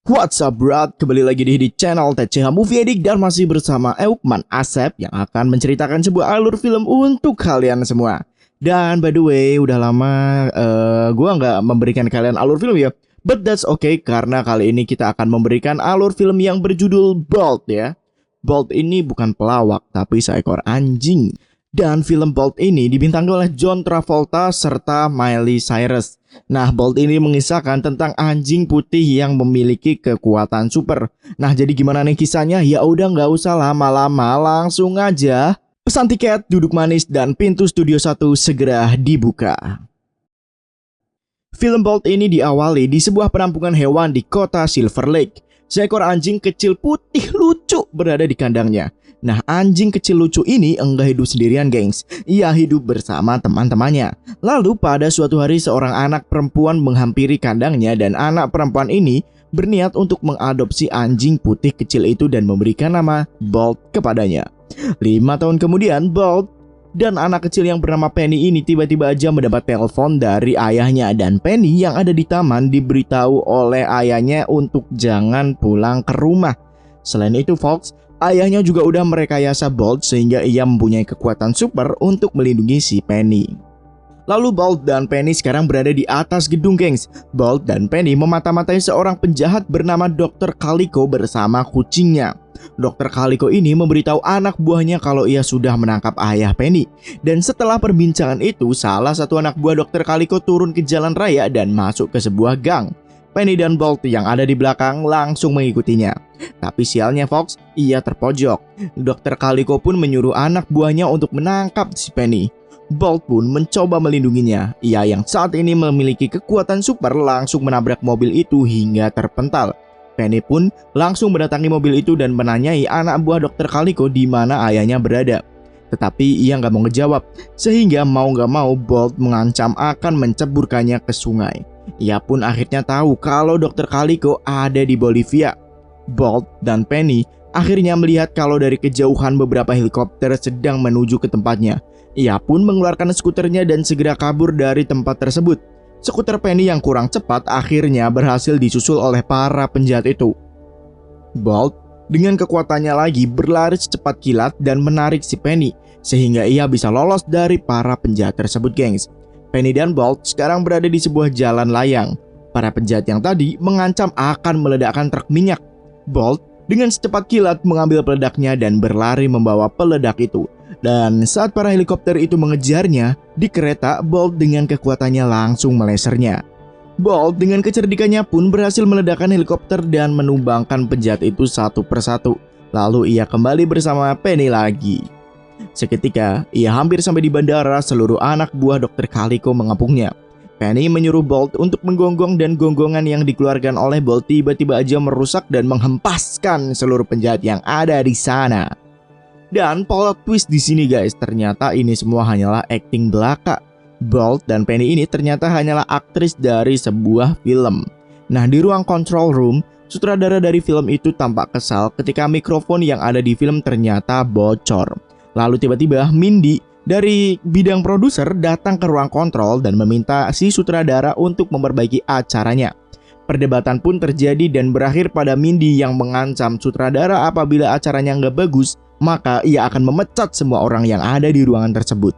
What's up bro, kembali lagi di channel TCH Movie Addict dan masih bersama Eukman Asep yang akan menceritakan sebuah alur film untuk kalian semua. Dan by the way, udah lama gua nggak memberikan kalian alur film ya. But that's okay, karena kali ini kita akan memberikan alur film yang berjudul Bolt ya. Bolt ini bukan pelawak, tapi seekor anjing. Dan film Bolt ini dibintangi oleh John Travolta serta Miley Cyrus. Nah, Bolt ini mengisahkan tentang anjing putih yang memiliki kekuatan super. Nah, jadi gimana nih kisahnya? Ya udah nggak usah lama-lama, langsung aja pesan tiket, duduk manis, dan pintu studio 1 segera dibuka. Film Bolt ini diawali di sebuah penampungan hewan di kota Silver Lake. Seekor anjing kecil putih lucu berada di kandangnya. Nah, anjing kecil lucu ini enggak hidup sendirian, gengs. Ia hidup bersama teman-temannya. Lalu pada suatu hari seorang anak perempuan menghampiri kandangnya dan anak perempuan ini berniat untuk mengadopsi anjing putih kecil itu dan memberikan nama Bolt kepadanya. 5 tahun kemudian, Bolt dan anak kecil yang bernama Penny ini tiba-tiba aja mendapat telepon dari ayahnya, dan Penny yang ada di taman diberitahu oleh ayahnya untuk jangan pulang ke rumah. Selain itu, Fox, ayahnya juga udah merekayasa Bolt sehingga ia mempunyai kekuatan super untuk melindungi si Penny. Lalu Bolt dan Penny sekarang berada di atas gedung, gengs. Bolt dan Penny memata-matai seorang penjahat bernama Dr. Calico bersama kucingnya. Dr. Calico ini memberitahu anak buahnya kalau ia sudah menangkap ayah Penny. Dan setelah perbincangan itu, salah satu anak buah Dr. Calico turun ke jalan raya dan masuk ke sebuah gang. Penny dan Bolt yang ada di belakang langsung mengikutinya. Tapi sialnya Fox, ia terpojok. Dr. Calico pun menyuruh anak buahnya untuk menangkap si Penny. Bolt pun mencoba melindunginya. Ia yang saat ini memiliki kekuatan super langsung menabrak mobil itu hingga terpental. Penny pun langsung mendatangi mobil itu dan menanyai anak buah Dr. Calico di mana ayahnya berada. Tetapi ia nggak mau ngejawab, sehingga mau nggak mau Bolt mengancam akan menceburkannya ke sungai. Ia pun akhirnya tahu kalau Dr. Calico ada di Bolivia. Bolt dan Penny akhirnya melihat kalau dari kejauhan beberapa helikopter sedang menuju ke tempatnya. Ia pun mengeluarkan skuternya dan segera kabur dari tempat tersebut. Skuter Penny yang kurang cepat akhirnya berhasil disusul oleh para penjahat itu. Bolt dengan kekuatannya lagi berlari secepat kilat dan menarik si Penny sehingga ia bisa lolos dari para penjahat tersebut, gengs. Penny dan Bolt sekarang berada di sebuah jalan layang. Para penjahat yang tadi mengancam akan meledakkan truk minyak. Bolt dengan secepat kilat mengambil peledaknya dan berlari membawa peledak itu. Dan saat para helikopter itu mengejarnya, di kereta Bolt dengan kekuatannya langsung melesernya. Bolt dengan kecerdikannya pun berhasil meledakkan helikopter dan menumbangkan penjahat itu satu persatu. Lalu ia kembali bersama Penny lagi. Seketika, ia hampir sampai di bandara. Seluruh anak buah Dr. Calico mengepungnya. Penny menyuruh Bolt untuk menggonggong dan gonggongan yang dikeluarkan oleh Bolt tiba-tiba aja merusak dan menghempaskan seluruh penjahat yang ada di sana. Dan plot twist di sini, guys, ternyata ini semua hanyalah akting belaka. Bolt dan Penny ini ternyata hanyalah aktris dari sebuah film. Nah, di ruang control room, sutradara dari film itu tampak kesal ketika mikrofon yang ada di film ternyata bocor. Lalu tiba-tiba Mindy dari bidang produser datang ke ruang kontrol dan meminta si sutradara untuk memperbaiki acaranya. Perdebatan pun terjadi dan berakhir pada Mindy yang mengancam sutradara apabila acaranya nggak bagus, maka ia akan memecat semua orang yang ada di ruangan tersebut.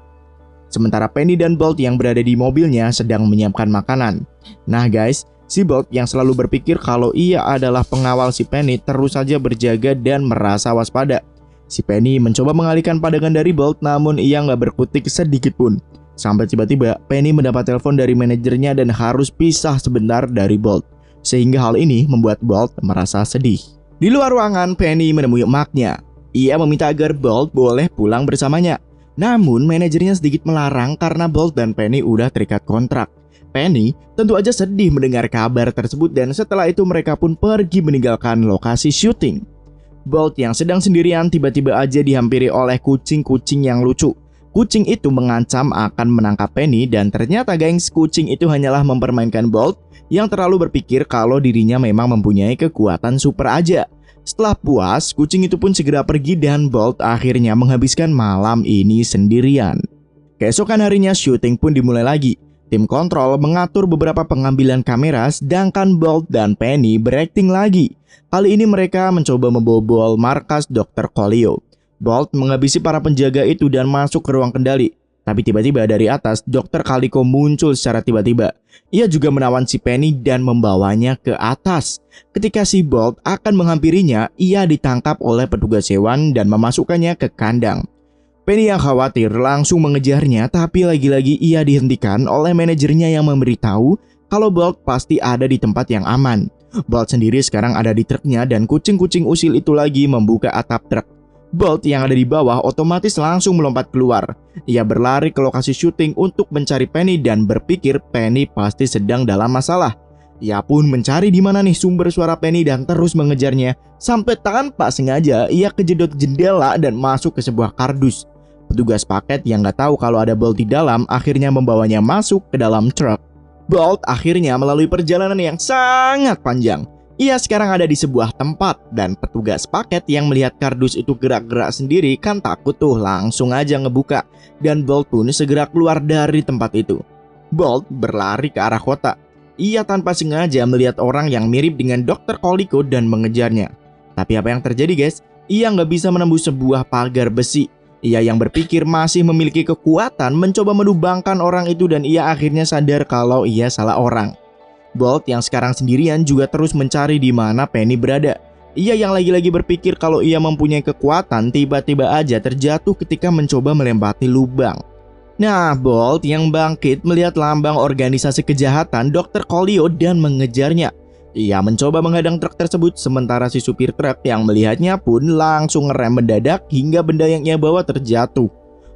Sementara Penny dan Bolt yang berada di mobilnya sedang menyiapkan makanan. Nah guys, si Bolt yang selalu berpikir kalau ia adalah pengawal si Penny terus saja berjaga dan merasa waspada. Si Penny mencoba mengalihkan pandangan dari Bolt, namun ia nggak berkutik sedikit pun. Sampai tiba-tiba Penny mendapat telepon dari manajernya dan harus pisah sebentar dari Bolt. Sehingga hal ini membuat Bolt merasa sedih. Di luar ruangan, Penny menemui emaknya. Ia meminta agar Bolt boleh pulang bersamanya. Namun manajernya sedikit melarang karena Bolt dan Penny udah terikat kontrak. Penny tentu aja sedih mendengar kabar tersebut dan setelah itu mereka pun pergi meninggalkan lokasi syuting. Bolt yang sedang sendirian tiba-tiba aja dihampiri oleh kucing-kucing yang lucu. Kucing itu mengancam akan menangkap Penny dan ternyata, gengs, kucing itu hanyalah mempermainkan Bolt yang terlalu berpikir kalau dirinya memang mempunyai kekuatan super aja. Setelah puas, kucing itu pun segera pergi dan Bolt akhirnya menghabiskan malam ini sendirian. Keesokan harinya syuting pun dimulai lagi. Tim kontrol mengatur beberapa pengambilan kamera, sedangkan Bolt dan Penny berakting lagi. Kali ini mereka mencoba membobol markas Dr. Collio. Bolt menghabisi para penjaga itu dan masuk ke ruang kendali. Tapi tiba-tiba dari atas, Dr. Calico muncul secara tiba-tiba. Ia juga menawan si Penny dan membawanya ke atas. Ketika si Bolt akan menghampirinya, ia ditangkap oleh petugas hewan dan memasukkannya ke kandang. Penny yang khawatir langsung mengejarnya, tapi lagi-lagi ia dihentikan oleh manajernya yang memberitahu kalau Bolt pasti ada di tempat yang aman. Bolt sendiri sekarang ada di truknya dan kucing-kucing usil itu lagi membuka atap truk. Bolt yang ada di bawah otomatis langsung melompat keluar. Ia berlari ke lokasi syuting untuk mencari Penny dan berpikir Penny pasti sedang dalam masalah. Ia pun mencari di mana nih sumber suara Penny dan terus mengejarnya sampai tanpa sengaja ia kejedot jendela dan masuk ke sebuah kardus. Petugas paket yang gak tahu kalau ada Bolt di dalam akhirnya membawanya masuk ke dalam truk. Bolt akhirnya melalui perjalanan yang sangat panjang. Ia sekarang ada di sebuah tempat dan petugas paket yang melihat kardus itu gerak-gerak sendiri kan takut tuh, langsung aja ngebuka dan Bolt pun segera keluar dari tempat itu. Bolt berlari ke arah kota. Ia tanpa sengaja melihat orang yang mirip dengan Dr. Calico dan mengejarnya. Tapi apa yang terjadi guys? Ia nggak bisa menembus sebuah pagar besi. Ia yang berpikir masih memiliki kekuatan mencoba menubangkan orang itu dan ia akhirnya sadar kalau ia salah orang. Bolt yang sekarang sendirian juga terus mencari di mana Penny berada. Ia yang lagi-lagi berpikir kalau ia mempunyai kekuatan tiba-tiba aja terjatuh ketika mencoba melewati lubang. Nah, Bolt yang bangkit melihat lambang organisasi kejahatan Dr. Collio dan mengejarnya. Ia mencoba menghadang truk tersebut sementara si supir truk yang melihatnya pun langsung ngerem mendadak hingga benda yang ia bawa terjatuh.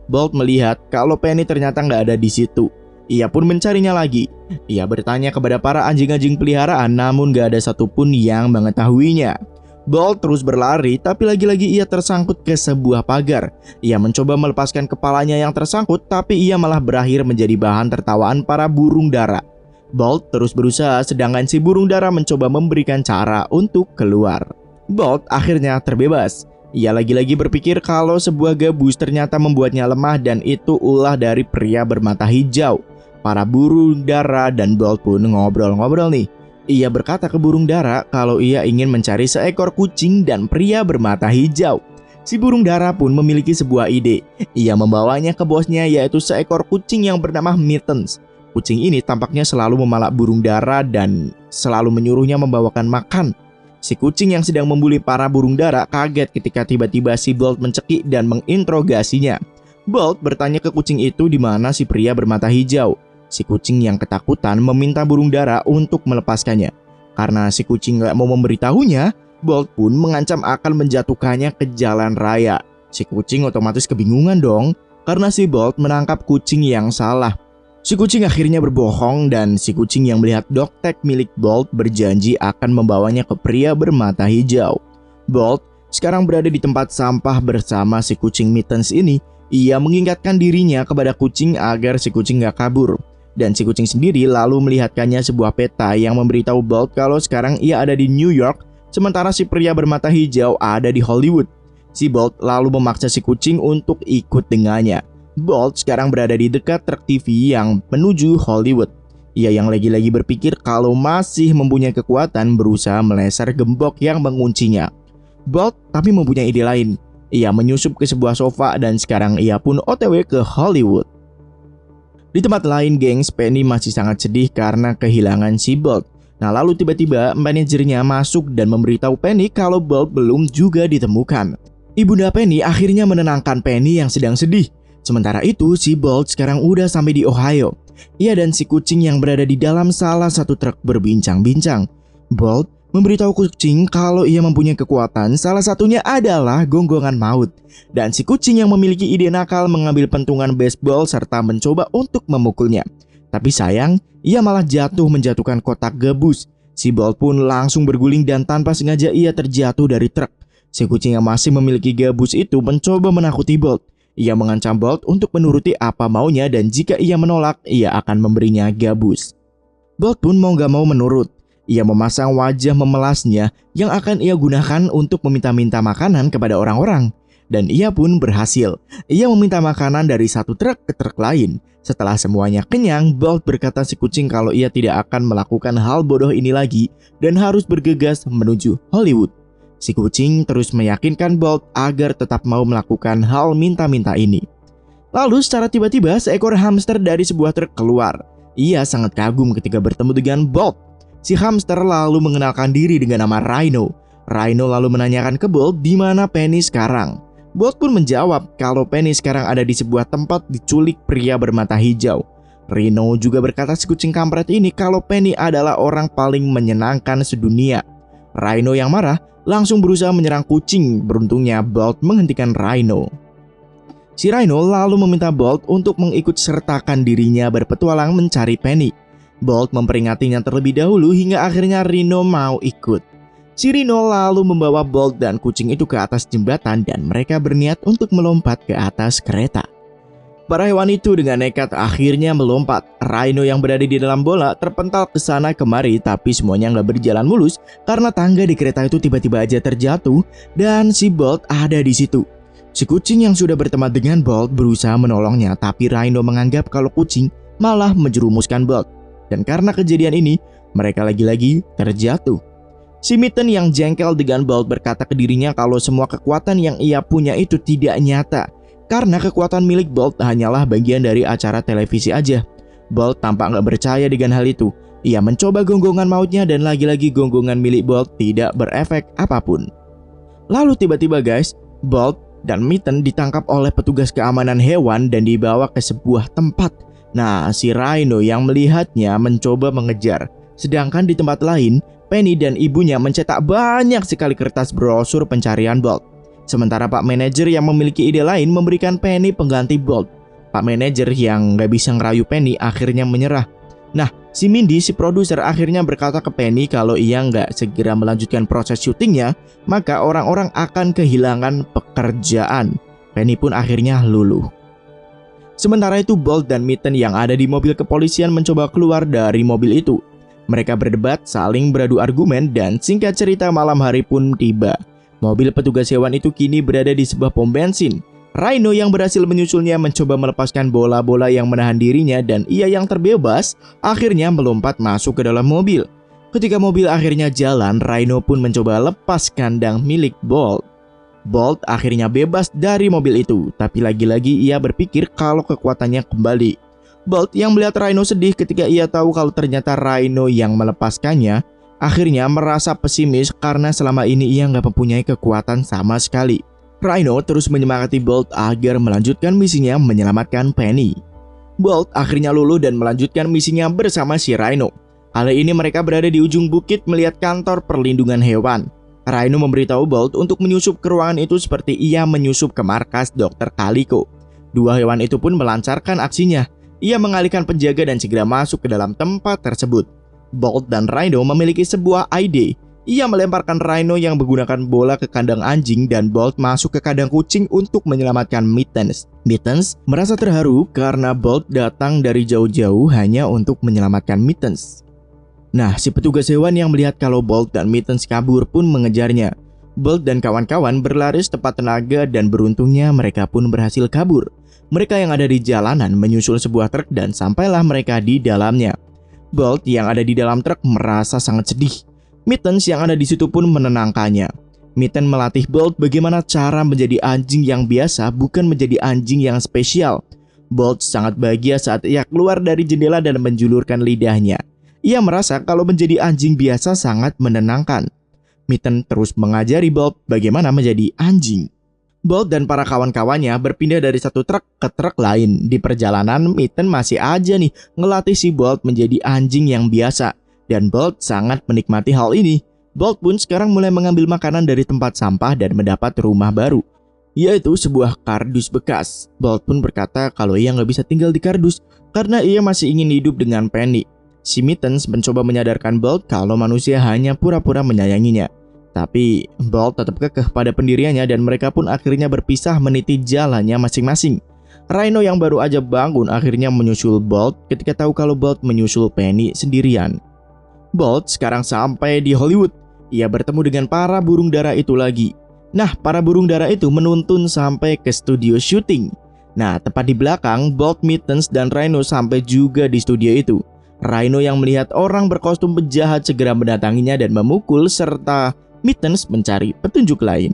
Bolt melihat kalau Penny ternyata nggak ada di situ. Ia pun mencarinya lagi. Ia bertanya kepada para anjing-anjing peliharaan namun gak ada satupun yang mengetahuinya. Bolt terus berlari tapi lagi-lagi ia tersangkut ke sebuah pagar. Ia mencoba melepaskan kepalanya yang tersangkut tapi ia malah berakhir menjadi bahan tertawaan para burung dara. Bolt terus berusaha sedangkan si burung dara mencoba memberikan cara untuk keluar. Bolt akhirnya terbebas. Ia lagi-lagi berpikir kalau sebuah gabus ternyata membuatnya lemah dan itu ulah dari pria bermata hijau. Para burung dara dan Bolt pun ngobrol-ngobrol nih. Ia berkata ke burung dara kalau ia ingin mencari seekor kucing dan pria bermata hijau. Si burung dara pun memiliki sebuah ide. Ia membawanya ke bosnya yaitu seekor kucing yang bernama Mittens. Kucing ini tampaknya selalu memalak burung dara dan selalu menyuruhnya membawakan makan. Si kucing yang sedang membuli para burung dara kaget ketika tiba-tiba si Bolt mencekik dan menginterogasinya. Bolt bertanya ke kucing itu di mana si pria bermata hijau. Si kucing yang ketakutan meminta burung dara untuk melepaskannya. Karena si kucing gak mau memberitahunya, Bolt pun mengancam akan menjatuhkannya ke jalan raya. Si kucing otomatis kebingungan dong, karena si Bolt menangkap kucing yang salah. Si kucing akhirnya berbohong dan si kucing yang melihat dogtag milik Bolt berjanji akan membawanya ke pria bermata hijau. Bolt sekarang berada di tempat sampah bersama si kucing Mittens ini. Ia mengingatkan dirinya kepada kucing agar si kucing gak kabur. Dan si kucing sendiri lalu melihatkannya sebuah peta yang memberitahu Bolt kalau sekarang ia ada di New York, sementara si pria bermata hijau ada di Hollywood. Si Bolt lalu memaksa si kucing untuk ikut dengannya. Bolt sekarang berada di dekat truk TV yang menuju Hollywood. Ia yang lagi-lagi berpikir kalau masih mempunyai kekuatan berusaha meleser gembok yang menguncinya. Bolt tapi mempunyai ide lain. Ia menyusup ke sebuah sofa dan sekarang ia pun OTW ke Hollywood. Di tempat lain, gengs, Penny masih sangat sedih karena kehilangan si Bolt. Nah, lalu tiba-tiba manajernya masuk dan memberitahu Penny kalau Bolt belum juga ditemukan. Ibunda Penny akhirnya menenangkan Penny yang sedang sedih. Sementara itu, si Bolt sekarang udah sampai di Ohio. Ia dan si kucing yang berada di dalam salah satu truk berbincang-bincang. Bolt memberitahu kucing kalau ia mempunyai kekuatan, salah satunya adalah gonggongan maut. Dan si kucing yang memiliki ide nakal mengambil pentungan baseball serta mencoba untuk memukulnya. Tapi sayang, ia malah menjatuhkan kotak gabus. Si Bolt pun langsung berguling dan tanpa sengaja ia terjatuh dari truk. Si kucing yang masih memiliki gabus itu mencoba menakuti Bolt. Ia mengancam Bolt untuk menuruti apa maunya dan jika ia menolak, ia akan memberinya gabus. Bolt pun mau gak mau menurut. Ia memasang wajah memelasnya yang akan ia gunakan untuk meminta-minta makanan kepada orang-orang. dan ia pun berhasil. Ia meminta makanan dari satu truk ke truk lain. Setelah semuanya kenyang, Bolt berkata si kucing kalau ia tidak akan melakukan hal bodoh ini lagi dan harus bergegas menuju Hollywood. Si kucing terus meyakinkan Bolt agar tetap mau melakukan hal minta-minta ini. Lalu secara tiba-tiba seekor hamster dari sebuah truk keluar. Ia sangat kagum ketika bertemu dengan Bolt. Si hamster lalu mengenalkan diri dengan nama Rhino. Rhino lalu menanyakan ke Bolt di mana Penny sekarang. Bolt pun menjawab kalau Penny sekarang ada di sebuah tempat diculik pria bermata hijau. Rhino juga berkata si kucing kampret ini kalau Penny adalah orang paling menyenangkan sedunia. Rhino yang marah langsung berusaha menyerang kucing. Beruntungnya Bolt menghentikan Rhino. Si Rhino lalu meminta Bolt untuk mengikut sertakan dirinya berpetualang mencari Penny. Bolt memperingatinya terlebih dahulu hingga akhirnya Rhino mau ikut. Si Rhino lalu membawa Bolt dan kucing itu ke atas jembatan dan mereka berniat untuk melompat ke atas kereta. Para hewan itu dengan nekat akhirnya melompat. Rhino yang berada di dalam bola terpental ke sana kemari, tapi semuanya nggak berjalan mulus karena tangga di kereta itu tiba-tiba aja terjatuh dan si Bolt ada di situ. Si kucing yang sudah berteman dengan Bolt berusaha menolongnya, tapi Rhino menganggap kalau kucing malah menjerumuskan Bolt. Dan karena kejadian ini, mereka lagi-lagi terjatuh. Si Mitten yang jengkel dengan Bolt berkata ke dirinya kalau semua kekuatan yang ia punya itu tidak nyata. Karena kekuatan milik Bolt hanyalah bagian dari acara televisi aja. Bolt tampak nggak percaya dengan hal itu. Ia mencoba gonggongan mautnya dan lagi-lagi gonggongan milik Bolt tidak berefek apapun. Lalu tiba-tiba guys, Bolt dan Mitten ditangkap oleh petugas keamanan hewan dan dibawa ke sebuah tempat. Nah, si Rhino yang melihatnya mencoba mengejar. Sedangkan di tempat lain, Penny dan ibunya mencetak banyak sekali kertas brosur pencarian Bolt. Sementara Pak Manajer yang memiliki ide lain memberikan Penny pengganti Bolt. Pak Manajer yang gak bisa ngerayu Penny akhirnya menyerah. Nah, si Mindy, si produser akhirnya berkata ke Penny kalau ia gak segera melanjutkan proses syutingnya, maka orang-orang akan kehilangan pekerjaan. Penny pun akhirnya luluh. Sementara itu Bolt dan Mitten yang ada di mobil kepolisian mencoba keluar dari mobil itu. Mereka berdebat, saling beradu argumen, dan singkat cerita malam hari pun tiba. Mobil petugas hewan itu kini berada di sebuah pom bensin. Rhino yang berhasil menyusulnya mencoba melepaskan bola-bola yang menahan dirinya dan ia yang terbebas akhirnya melompat masuk ke dalam mobil. Ketika mobil akhirnya jalan, Rhino pun mencoba lepas kandang milik Bolt. Bolt akhirnya bebas dari mobil itu, tapi lagi-lagi ia berpikir kalau kekuatannya kembali. Bolt yang melihat Rhino sedih ketika ia tahu kalau ternyata Rhino yang melepaskannya, akhirnya merasa pesimis karena selama ini ia nggak mempunyai kekuatan sama sekali. Rhino terus menyemangati Bolt agar melanjutkan misinya menyelamatkan Penny. Bolt akhirnya luluh dan melanjutkan misinya bersama si Rhino. Kali ini mereka berada di ujung bukit melihat kantor perlindungan hewan. Rhino memberitahu Bolt untuk menyusup ke ruangan itu seperti ia menyusup ke markas Dr. Calico. Dua hewan itu pun melancarkan aksinya. Ia mengalihkan penjaga dan segera masuk ke dalam tempat tersebut. Bolt dan Rhino memiliki sebuah ide. Ia melemparkan Rhino yang menggunakan bola ke kandang anjing dan Bolt masuk ke kandang kucing untuk menyelamatkan Mittens. Mittens merasa terharu karena Bolt datang dari jauh-jauh hanya untuk menyelamatkan Mittens. Nah, si petugas hewan yang melihat kalau Bolt dan Mittens kabur pun mengejarnya. Bolt dan kawan-kawan berlari secepat tenaga dan beruntungnya mereka pun berhasil kabur. Mereka yang ada di jalanan menyusul sebuah truk dan sampailah mereka di dalamnya. Bolt yang ada di dalam truk merasa sangat sedih. Mittens yang ada di situ pun menenangkannya. Mitten melatih Bolt bagaimana cara menjadi anjing yang biasa bukan menjadi anjing yang spesial. Bolt sangat bahagia saat ia keluar dari jendela dan menjulurkan lidahnya. Ia merasa kalau menjadi anjing biasa sangat menenangkan. Mitten terus mengajari Bolt bagaimana menjadi anjing. Bolt dan para kawan-kawannya berpindah dari satu truk ke truk lain. Di perjalanan, Mitten masih aja nih ngelatih si Bolt menjadi anjing yang biasa. Dan Bolt sangat menikmati hal ini. Bolt pun sekarang mulai mengambil makanan dari tempat sampah dan mendapat rumah baru, yaitu sebuah kardus bekas. Bolt pun berkata kalau ia nggak bisa tinggal di kardus karena ia masih ingin hidup dengan Penny. Si Mittens mencoba menyadarkan Bolt kalau manusia hanya pura-pura menyayanginya. Tapi Bolt tetap kekeh pada pendiriannya dan mereka pun akhirnya berpisah meniti jalannya masing-masing. Rhino yang baru aja bangun akhirnya menyusul Bolt ketika tahu kalau Bolt menyusul Penny sendirian. Bolt sekarang sampai di Hollywood. Ia bertemu dengan para burung dara itu lagi. Nah, para burung dara itu menuntun sampai ke studio syuting. Nah, tepat di belakang, Bolt, Mittens, dan Rhino sampai juga di studio itu. Rhino yang melihat orang berkostum penjahat segera mendatanginya dan memukul, serta Mittens mencari petunjuk lain.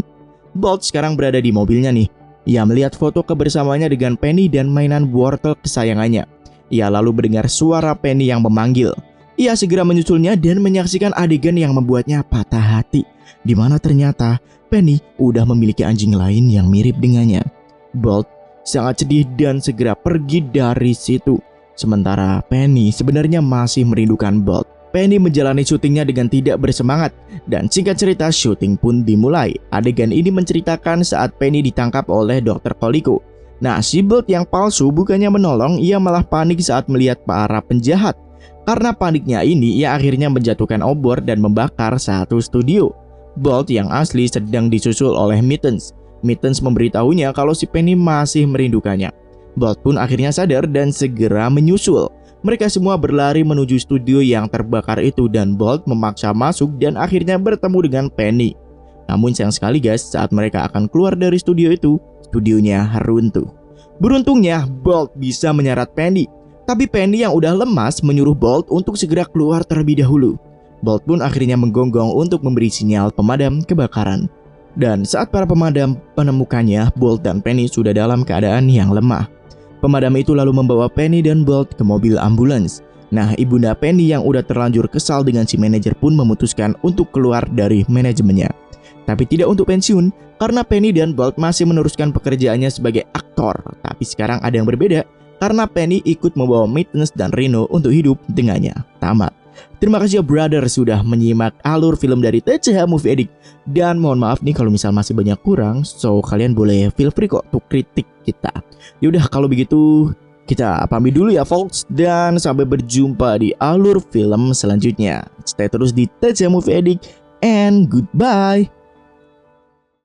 Bolt sekarang berada di mobilnya nih. Ia melihat foto kebersamaannya dengan Penny dan mainan wortel kesayangannya. Ia lalu mendengar suara Penny yang memanggil. Ia segera menyusulnya dan menyaksikan adegan yang membuatnya patah hati, di mana ternyata Penny udah memiliki anjing lain yang mirip dengannya. Bolt sangat sedih dan segera pergi dari situ. Sementara Penny sebenarnya masih merindukan Bolt. Penny menjalani syutingnya dengan tidak bersemangat, dan singkat cerita syuting pun dimulai. Adegan ini menceritakan saat Penny ditangkap oleh Dr. Colicos. Nah, si Bolt yang palsu bukannya menolong, ia malah panik saat melihat para penjahat. Karena paniknya ini, ia akhirnya menjatuhkan obor dan membakar satu studio. Bolt yang asli sedang disusul oleh Mittens. Mittens memberitahunya kalau si Penny masih merindukannya. Bolt pun akhirnya sadar dan segera menyusul. Mereka semua berlari menuju studio yang terbakar itu dan Bolt memaksa masuk dan akhirnya bertemu dengan Penny. Namun sayang sekali guys, saat mereka akan keluar dari studio itu, studionya runtuh. Beruntungnya Bolt bisa menyarat Penny, tapi Penny yang udah lemas menyuruh Bolt untuk segera keluar terlebih dahulu. Bolt pun akhirnya menggonggong untuk memberi sinyal pemadam kebakaran. Dan saat para pemadam menemukannya, Bolt dan Penny sudah dalam keadaan yang lemah. Pemadam itu lalu membawa Penny dan Bolt ke mobil ambulans. Nah, ibunda Penny yang udah terlanjur kesal dengan si manajer pun memutuskan untuk keluar dari manajemennya. Tapi tidak untuk pensiun, karena Penny dan Bolt masih meneruskan pekerjaannya sebagai aktor. Tapi sekarang ada yang berbeda, karena Penny ikut membawa Mittens dan Rhino untuk hidup dengannya. Tamat. Terima kasih ya brother sudah menyimak alur film dari TCH Movie Addict. Dan mohon maaf nih kalau misal masih banyak kurang, so kalian boleh feel free kok untuk kritik kita. Yaudah kalau begitu kita pamit dulu ya folks, dan sampai berjumpa di alur film selanjutnya. Stay terus di TCH Movie Addict and goodbye.